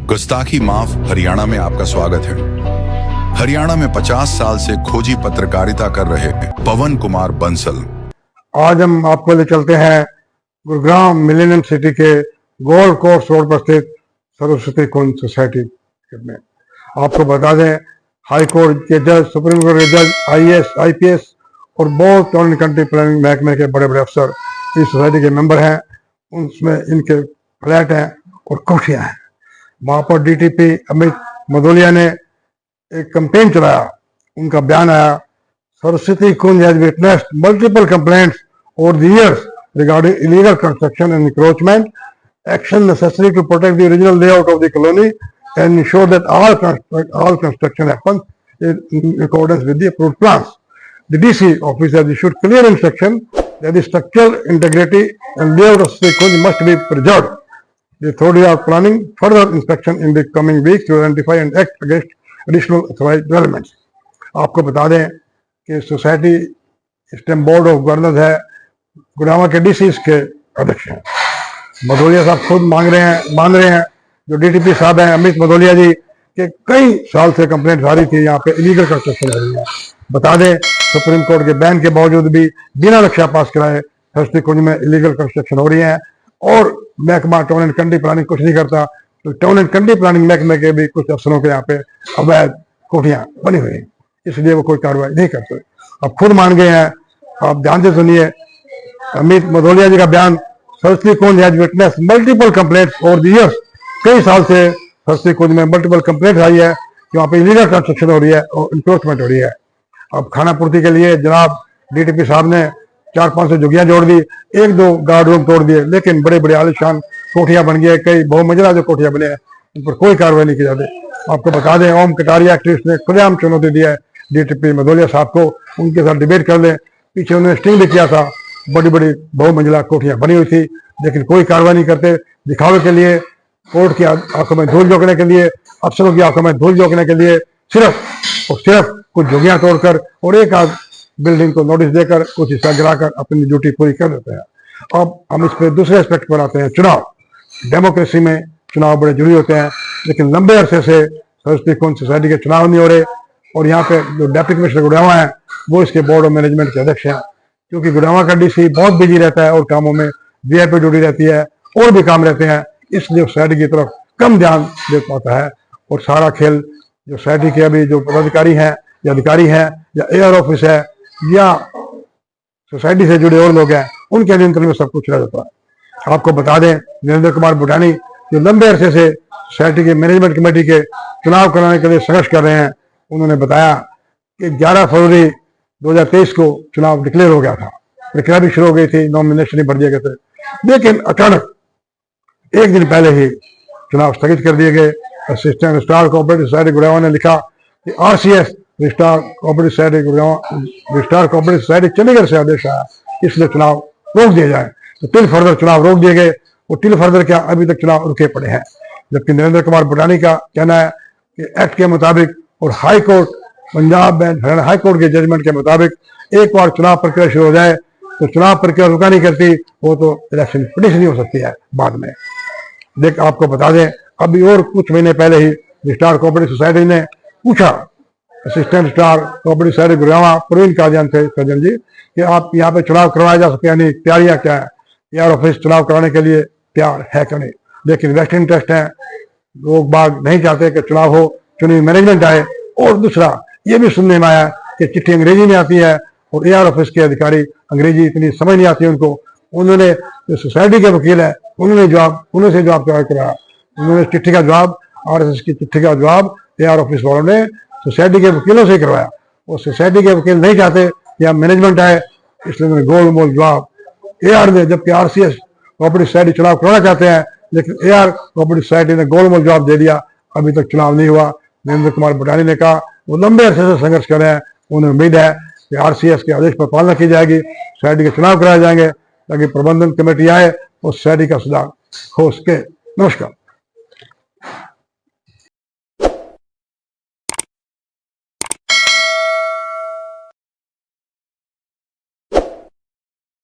गुस्ताखी माफ हरियाणा में आपका स्वागत है। हरियाणा में 50 साल से खोजी पत्रकारिता कर रहे पवन कुमार बंसल आज हम आपको ले चलते हैं गुरुग्राम मिलेनियम सिटी के गोल्ड कोर्स रोड पर स्थित सरस्वती कुंज सोसाइटी में। आपको बता दें, हाई कोर्ट के जज, सुप्रीम कोर्ट के जज, आईएएस, आईपीएस और बहुत टाउन एंड कंट्री प्लानिंग महकमे के बड़े बड़े अफसर इस सोसाइटी के मेंबर हैं। उसमें इनके फ्लैट हैं और कोठियां हैं। वहां पर डीटीपी अमित मधोलिया ने एक कैंपेन चलाया। उनका बयान आया, Saraswati Kunj has witnessed multiple complaints over the years regarding illegal construction and encroachment. Action necessary to protect the original layout of the colony and ensure that all construction happens in accordance with the approved plans. The DC office has issued clear instruction that the structural integrity and layout of Sri Kunj must be preserved. The authorities are planning further inspection in the coming weeks to identify and act against additional authorized developments. आपको बता दें कि society stem board of governors है, गुड़गांव के DC इसके अध्यक्ष हैं। मधोलिया साहब खुद मान रहे हैं जो डीटीपी साहब हैं अमित मधोलिया जी, कि कई साल से कंप्लेंट आ रही थी यहाँ पे इलीगल कंस्ट्रक्शन हो रही है। बता दें, सुप्रीम कोर्ट के बैन के बावजूद भी बिना नक्शा पास कराए सरस्वती कुंज में इलीगल कंस्ट्रक्शन हो रही है और महकमा टाउन एंड कंट्री प्लानिंग कुछ नहीं करता। तो टाउन एंड कंट्री प्लानिंग महकमे के भी कुछ अफसरों के यहाँ पे अवैध कोठियां बनी हुई हैं, इसलिए वो कोई कार्रवाई नहीं करते। अब खुद मान गए हैं। आप ध्यान से सुनिए अमित मधोलिया जी का बयान, Saraswati Kunj has witness multiple complaints over the years. कई साल से सरस्वती कुंज में मल्टीपल कंप्लेंट आई है कि वहाँ पे इलीगल कंस्ट्रक्शन हो रही है और इंक्रोचमेंट हो रही है। अब खाना पूर्ति के लिए जनाब डीटीपी साहब ने 400-500 झुग्गियां जोड़ दी, 1-2 गार्ड रूम तोड़ दिए, लेकिन बड़े बड़े आलिशान कोठियां बन गए। कई बहुमंजिला जो कोठियां बने हैं उन पर कोई कार्रवाई नहीं की जाती। आपको बता दें, ओम कटारिया एक्टिविस्ट ने खुलेआम चुनौती दिया है डीटीपी मधोलिया साहब को, उनके साथ डिबेट कर ले। पीछे उन्होंने स्टिंग भी किया था, बड़ी बड़ी बहुमंजिला कोठियां बनी हुई थी, लेकिन कोई कार्रवाई नहीं करते। दिखावे के लिए, कोर्ट की आंखों में धूल झोंकने के लिए, अफसरों की आंखों में धूल झोंकने के लिए सिर्फ कुछ झुग्गियां तोड़कर और एक आध बिल्डिंग को नोटिस देकर कुछ हिस्सा गिराकर अपनी ड्यूटी पूरी कर देते हैं। अब हम इस पे दूसरे एस्पेक्ट पर आते हैं, चुनाव। डेमोक्रेसी में चुनाव बड़े जरूरी होते हैं, लेकिन लंबे अरसे से सरस्वती कुंज सोसाइटी के चुनाव नहीं हो रहे। और यहाँ पे जो डिप्टी कमिश्नर गुड़गांव है वो इसके बोर्ड ऑफ मैनेजमेंट के अध्यक्ष हैं, क्योंकि गुड़गांव का डीसी बहुत बिजी रहता है और कामों में वीआईपी ड्यूटी रहती है और भी काम रहते हैं, इसलिए सोसाइटी की तरफ कम ध्यान दे पाता है। और सारा खेल जो सोसाइटी के अभी जो पदाधिकारी हैं या अधिकारी हैं या एआर ऑफिस है या सोसाइटी से जुड़े और लोग हैं, उनके नियंत्रण में सब कुछ रह जाता है। आपको बता दें, नरेंद्र कुमार बुटानी जो लंबे अरसे से सोसाइटी के मैनेजमेंट कमेटी के चुनाव कराने के लिए संघर्ष कर रहे हैं, उन्होंने बताया कि 11 फरवरी 2023 को चुनाव डिक्लेयर हो गया था, प्रक्रिया भी शुरू हो गई थी, नॉमिनेशन भी भर दिए गए थे, लेकिन अचानक एक दिन पहले ही चुनाव स्थगित कर दिए गए। Assistant registrar cooperative society Gurgaon ने लिखा कि RCS registrar cooperative society Gurgaon, registrar cooperative society Chandigarh से आदेश आया, इसलिए चुनाव रोक दिए जाए। तो टिल फर्दर चुनाव रोक दिए गए। और टिल फर्दर क्या, अभी तक चुनाव रुके पड़े हैं। जबकि नरेंद्र कुमार बुटानी का कहना है कि एक्ट के मुताबिक और high court, Punjab and Haryana high court के जजमेंट के मुताबिक एक बार चुनाव प्रक्रिया शुरू हो जाए तो चुनाव प्रक्रिया रुका नहीं करती, वो तो इलेक्शन पिटिशन नहीं हो सकती है बाद में। देख आपको बता दें, अभी और कुछ महीने पहले ही रजिस्ट्रार कोऑपरेटिव सोसाइटी ने पूछा assistant registrar cooperative society Gurgaon Praveen Kadian से, सज्जन जी, कि आप यहाँ पे चुनाव करवाया जा सकते हैं, नहीं तैयारियां क्या है, यार ऑफिस चुनाव कराने के लिए तैयार है क्या नहीं। लेकिन वेस्ट इंटरेस्ट है, लोग बाग नहीं चाहते कि चुनाव हो, चुनी मैनेजमेंट आए। और दूसरा ये भी सुनने में आया कि चिट्ठी अंग्रेजी में आती है और एआर ऑफिस के अधिकारी अंग्रेजी इतनी समझ नहीं आती उनको। उन्होंने जो सोसाइटी के वकील है उन्होंने से जवाब कराया। उन्होंने चिट्ठी का जवाब, आरएसएस की चिट्ठी का जवाब एआर ऑफिस वालों ने सोसाइटी के वकीलों से करवाया। और सोसाइटी के वकील नहीं चाहते या मैनेजमेंट आए, इसलिए उन्होंने गोल मोल जवाब एआर ने, जबकि आरसीएस कोऑपरेटिव सोसाइटी चुनाव करवाना चाहते हैं, लेकिन एआर कोऑपरेटिव सोसाइटी ने गोल मोल जवाब दे दिया, अभी तक चुनाव नहीं हुआ। नरेंद्र कुमार बुटानी ने कहा वो लंबे अरसे से संघर्ष कर रहे हैं, उन्हें उम्मीद है कि आरसीएस के आदेश पर पालना की जाएगी, सोसाइटी के चुनाव कराए जाएंगे ताकि प्रबंधन कमेटी आए और सोसाइटी का सुधार हो सके। नमस्कार।